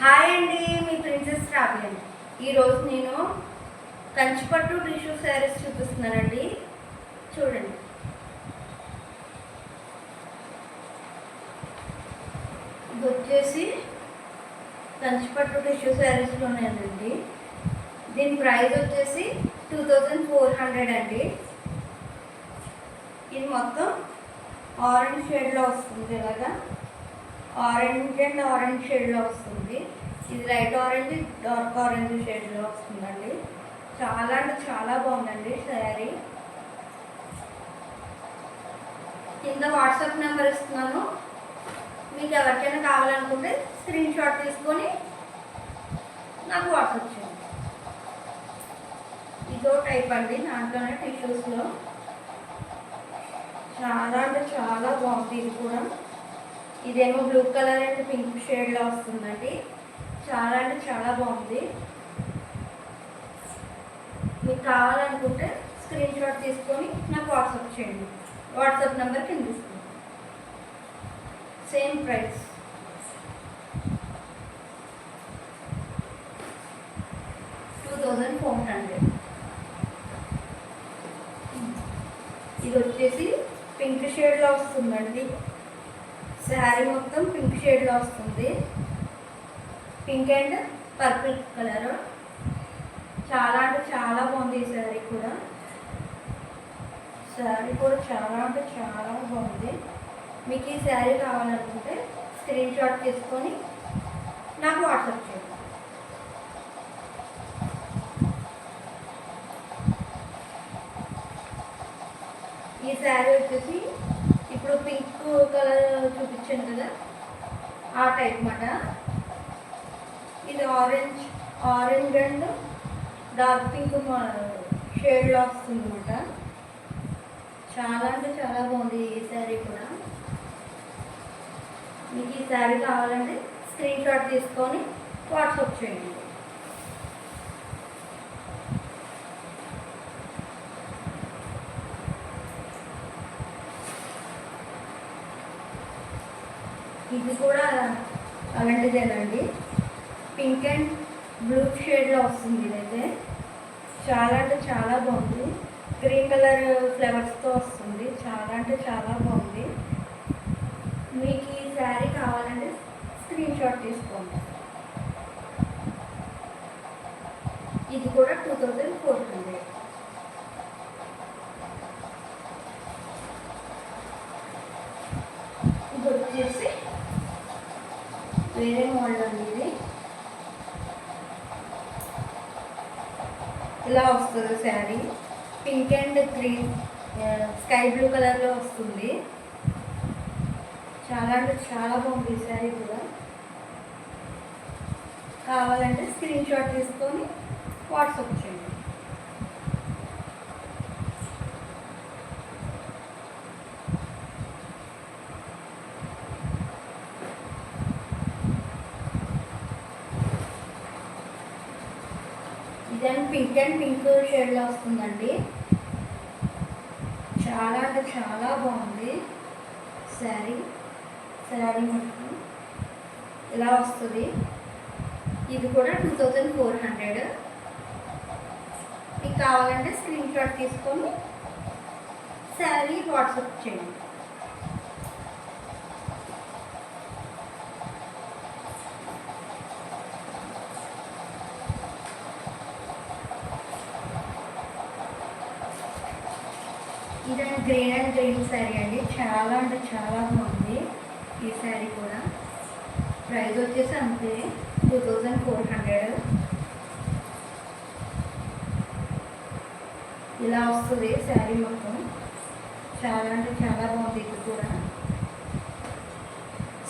Hi అండి, మీ princess రావ్యం. ఈరోజు నేను కంచిపట్టు టిష్యూ శారీస్ చూపిస్తున్నానండి. చూడండి, ఇది వచ్చేసి కంచిపట్టు టిష్యూ శారీస్లోనేనండి. దీని ప్రైస్ వచ్చేసి 2400 అండి. ఇది మొత్తం ఆరెంజ్ షేడ్లో వస్తుంది, ఇలాగా ఆరెంజ్ అండ్ ఆరెంజ్ షేడ్లో వస్తుంది. ఇది లైట్ ఆరెంజ్, డార్క్ ఆరెంజ్ షేడ్లో వస్తుందండి. చాలా అంటే చాలా బాగుందండి శారీ. కింద వాట్సాప్ నెంబర్ ఇస్తున్నాను, మీకు ఎవరికైనా కావాలనుకుంటే స్క్రీన్ షాట్ తీసుకొని నాకు వాట్సాప్ చేయండి. ఇదో టైప్ అండి, దాంట్లోనే టిష్యూస్లో చాలా అంటే చాలా బాగుంది. ఇది కూడా ఇదేమో బ్లూ కలర్ అండ్ పింక్ షేడ్లో వస్తుందండి. చాలా అంటే చాలా బాగుంది. మీకు కావాలనుకుంటే స్క్రీన్ షాట్ తీసుకొని నాకు వాట్సాప్ చేయండి. వాట్సాప్ నెంబర్ కింద ఇస్తుంది. Same price. $2400. ఇది వచ్చేసి పింక్ షేడ్లో వస్తుందండి. శారీ మొత్తం పింక్ షేడ్లో వస్తుంది. Pink and purple colour. చాలా అంటే చాలా బాగుంది ఈ శారీ కూడా. శారీ కూడా చాలా అంటే చాలా బాగుంది. మీకు ఈ శారీ కావాలనుకుంటే స్క్రీన్ షాట్ తీసుకొని నాకు వాట్సాప్ చేయండి. ఈ శారీ వచ్చేసి ఇప్పుడు పింక్ కలర్ చూపించాను కదా, ఆ టైప్ మాట. ఇది ఆరెంజ్ అండ్ డార్క్ పింక్ షేడ్లో వస్తుంది అన్నమాట. చాలా అంటే చాలా బాగుంది ఈ శారీ కూడా. మీకు ఈ శారీ కావాలంటే స్క్రీన్ షాట్ తీసుకొని వాట్సాప్ చేయండి. ఇది కూడా అలాంటిదేనండి. పింక్ అండ్ బ్లూ షేడ్లో వస్తుంది. ఇదైతే చాలా అంటే చాలా బాగుంది. గ్రీన్ కలర్ ఫ్లవర్స్తో వస్తుంది. చాలా అంటే చాలా బాగుంది. మీకు ఈ శారీ కావాలంటే స్క్రీన్ షాట్ తీసుకోండి. ఇది కూడా 2400. ఇది వచ్చేసి వేరే మోడల్ అండి. ఇది ఇలా వస్తుంది sari. Pink and green sky blue కలర్లో వస్తుంది. చాలా అంటే చాలా బాగుంది ఈ శారీ కూడా. కావాలంటే స్క్రీన్ షాట్ తీసుకొని వాట్సాప్ చేయండి. ఇదని పింక్ అండ్ పింక్ షేడ్లో వస్తుందండి. చాలా అంటే చాలా బాగుంది శారీ. మొత్తం ఇలా వస్తుంది. ఇది కూడా 2400. మీకు కావాలంటే స్క్రీన్ షాట్ తీసుకొని శారీ వాట్సాప్ చేయండి. ఇదని గ్రీన్ అండ్ గ్రీన్ శారీ అండి. చాలా అంటే చాలా బాగుంది ఈ శారీ కూడా. ప్రైస్ వచ్చేసి అంతే, 2400. ఇలా వస్తుంది శారీ మొత్తం. చాలా అంటే చాలా బాగుంది. ఇది కూడా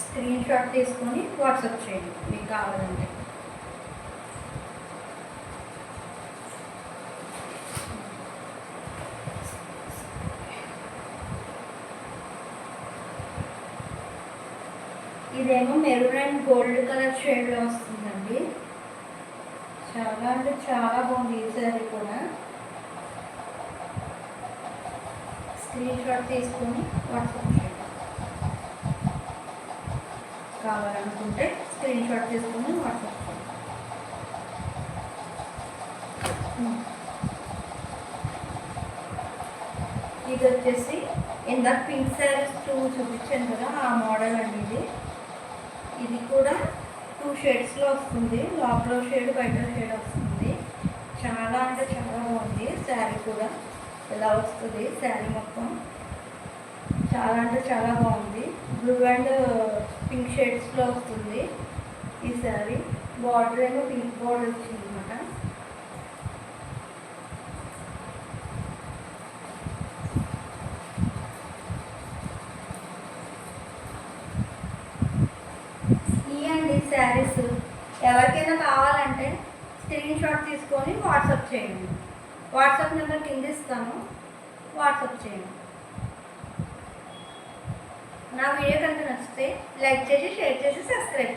స్క్రీన్ షాట్ తీసుకొని వాట్సాప్ చేయండి మీకు కావాలంటే. ఇదేమో మెరూన్ అండ్ గోల్డ్ కలర్ షేడ్లో వస్తుందండి. చాలా అంటే చాలా బాగుంది ఈ శారీ కూడా. స్క్రీన్ షాట్ తీసుకొని వాట్సాప్ చేయండి. కావాలనుకుంటే స్క్రీన్ షాట్ తీసుకుని వాట్సాప్ ఇది వచ్చేసి ఇందాక పింక్ శారీస్ 2 చూపించాను కదా, ఆ మోడల్ అండి ఇది. ఇది కూడా 2 షేడ్స్లో వస్తుంది, లోపల షేడ్ బయట షేడ్ వస్తుంది. చాలా అంటే చాలా బాగుంది. శారీ కూడా ఇలా వస్తుంది, శారీ మొత్తం చాలా అంటే చాలా బాగుంది. బ్లూ అండ్ పింక్ షేడ్స్లో వస్తుంది ఈ శారీ. బార్డర్ ఏమో పింక్ బార్డర్ వచ్చింది అనమాట. ఇవ్వండి శారీస్. ఎవరికైనా కావాలంటే స్క్రీన్ షాట్ తీసుకొని వాట్సాప్ చేయండి. వాట్సాప్ నెంబర్ కింద ఇస్తాను, వాట్సాప్ చేయండి. నా వీడియో కనుక నచ్చితే లైక్ చేసి, షేర్ చేసి, సబ్స్క్రైబ్ చేయండి.